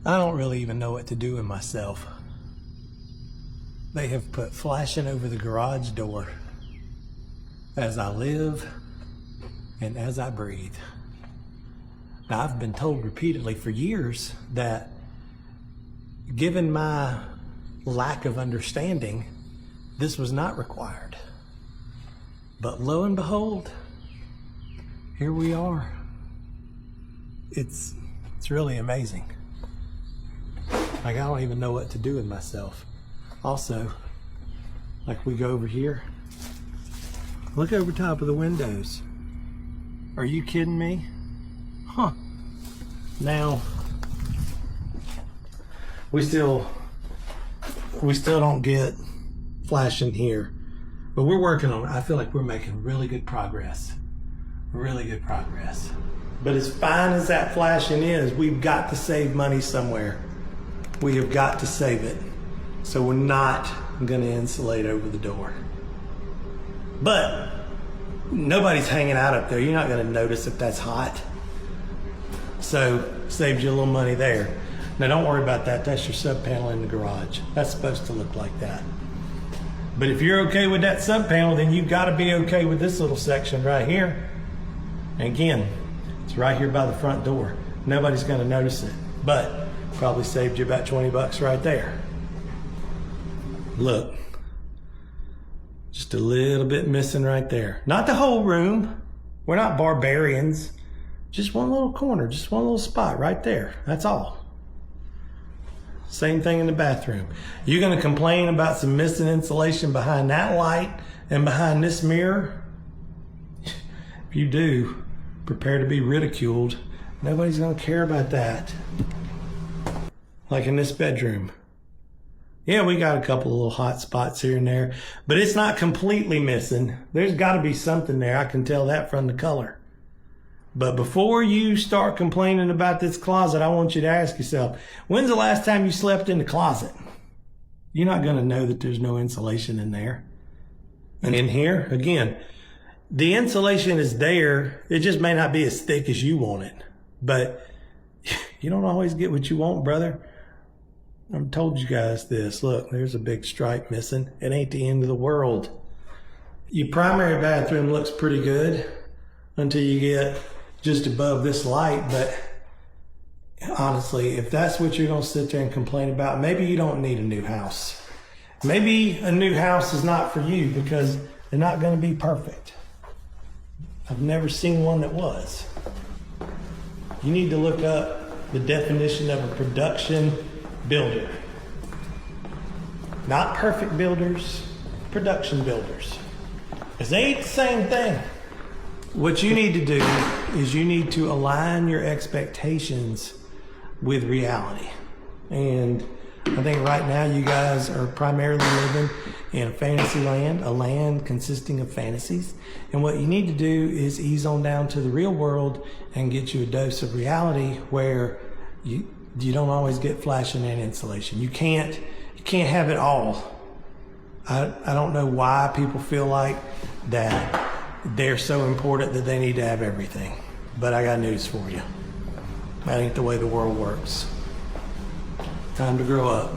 I don't really even know what to do with myself. They have put flashing over the garage door as I live and as I breathe. Now, I've been told repeatedly for years that given my lack of understanding, this was not required. But lo and behold, here we are. It's really amazing. Like, I don't even know what to do with myself. Also, like, we go over here. Look over top of the windows. Are you kidding me? Huh. Now, we still don't get flashing here, but we're working on it. I feel like we're making really good progress. Really good progress. But as fine as that flashing is, we've got to save money somewhere. We have got to save it. So we're not going to insulate over the door. But nobody's hanging out up there. You're not going to notice if that's hot. So saves you a little money there. Now don't worry about that. That's your sub panel in the garage. That's supposed to look like that. But if you're okay with that sub panel, then you've got to be okay with this little section right here. And again, it's right here by the front door. Nobody's going to notice it, but probably saved you about 20 bucks right there. Look, just a little bit missing right there. Not the whole room. We're not barbarians. Just one little corner, just one little spot right there. That's all. Same thing in the bathroom. You're going to complain about some missing insulation behind that light and behind this mirror? If you do, prepare to be ridiculed. Nobody's going to care about that. Like in this bedroom. Yeah, we got a couple of little hot spots here and there, but it's not completely missing. There's got to be something there. I can tell that from the color. But before you start complaining about this closet, I want you to ask yourself, when's the last time you slept in the closet? You're not going to know that there's no insulation in there. And in here, again, the insulation is there. It just may not be as thick as you want it. But you don't always get what you want, brother. I've told you guys this. Look, there's a big stripe missing. It ain't the end of the world. Your primary bathroom looks pretty good until you get just above this light. But honestly, if that's what you're going to sit there and complain about, maybe you don't need a new house. Maybe a new house is not for you because they're not going to be perfect. I've never seen one that was. You need to look up the definition of a production builder. Not perfect builders, production builders. Because they ain't the same thing. What you need to do is you need to align your expectations with reality. And I think right now you guys are primarily living in a fantasy land, a land consisting of fantasies. And what you need to do is ease on down to the real world and get you a dose of reality where you don't always get flashing and insulation. You can't have it all. I don't know why people feel like that they're so important that they need to have everything. But I got news for you. That ain't the way the world works. Time to grow up.